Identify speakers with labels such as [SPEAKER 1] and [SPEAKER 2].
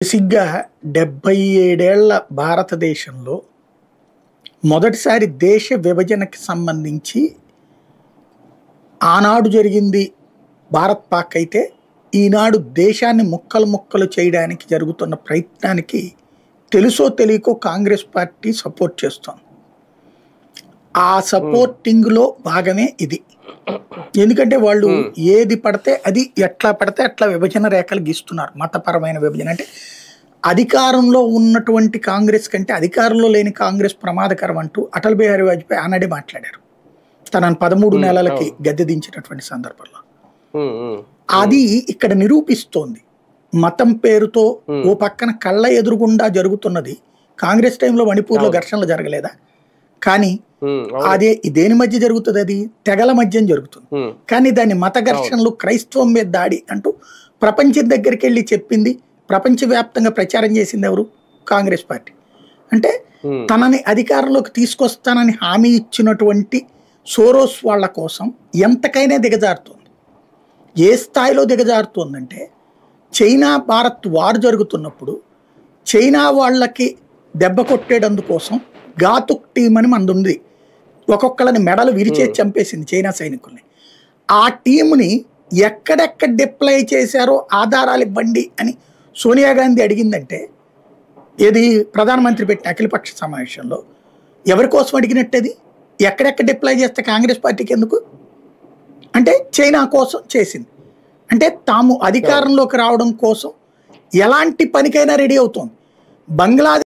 [SPEAKER 1] బేసిక్‌గా 77 ఏళ్ల భారతదేశంలో మొదటిసారి దేశ విభజనకి సంబంధించి ఆనాడు జరిగింది భారత్ పాక్ అయితే, ఈనాడు దేశాన్ని ముక్కలు ముక్కలు చేయడానికి జరుగుతున్న ప్రయత్నానికి తెలుసో తెలియకో కాంగ్రెస్ పార్టీ సపోర్ట్ చేస్తోంది. ఆ సపోర్టింగ్‌లో భాగమే ఇది. ఎందుకంటే వాళ్ళు ఏది పడితే అది, ఎట్లా పడితే అట్లా విభజన రేఖలు గీస్తున్నారు. మతపరమైన విభజన అంటే అధికారంలో ఉన్నటువంటి కాంగ్రెస్ కంటే అధికారంలో లేని కాంగ్రెస్ ప్రమాదకరం అంటూ అటల్ బిహారీ వాజ్పేయి ఆనాడే మాట్లాడారు. తనను 13 నెలలకి గద్దె దించినటువంటి సందర్భంలో. అది ఇక్కడ నిరూపిస్తోంది. మతం పేరుతో ఓ పక్కన కళ్ళ ఎదురుగుండా జరుగుతున్నది. కాంగ్రెస్ టైంలో మణిపూర్లో ఘర్షణలు జరగలేదా? కానీ అదే దేని మధ్య జరుగుతుంది? అది తెగల మధ్య జరుగుతుంది. కానీ దాన్ని మత ఘర్షణలు, క్రైస్తవం మీద దాడి అంటూ ప్రపంచం దగ్గరికి వెళ్ళి చెప్పింది, ప్రపంచవ్యాప్తంగా ప్రచారం చేసింది ఎవరు? కాంగ్రెస్ పార్టీ. అంటే తనని అధికారంలోకి తీసుకొస్తానని హామీ ఇచ్చినటువంటి సోరోస్ వాళ్ళ కోసం ఎంతకైనా దిగజారుతోంది. ఏ స్థాయిలో దిగజారుతోందంటే, చైనా భారత్ వార్ జరుగుతున్నప్పుడు చైనా వాళ్ళకి దెబ్బ కొట్టేటందుకోసం ఘాతుక్ టీం అని మనది ఉంది. ఒక్కొక్కళ్ళని మెడలు విరిచేసి చంపేసింది చైనా సైనికుల్ని. ఆ టీంని ఎక్కడెక్కడ డిప్లాయ్ చేశారో ఆధారాలు ఇవ్వండి అని సోనియా గాంధీ అడిగిందంటే, ఏది ప్రధానమంత్రి పెట్టిన అఖిలపక్ష సమావేశంలో ఎవరి కోసం అడిగినట్టది? ఎక్కడెక్కడ డిప్లాయ్ చేస్తే కాంగ్రెస్ పార్టీకి ఎందుకు? అంటే చైనా కోసం చేసింది. అంటే తాము అధికారంలోకి రావడం కోసం ఎలాంటి పనికైనా రెడీ అవుతోంది. బంగ్లాదేశ్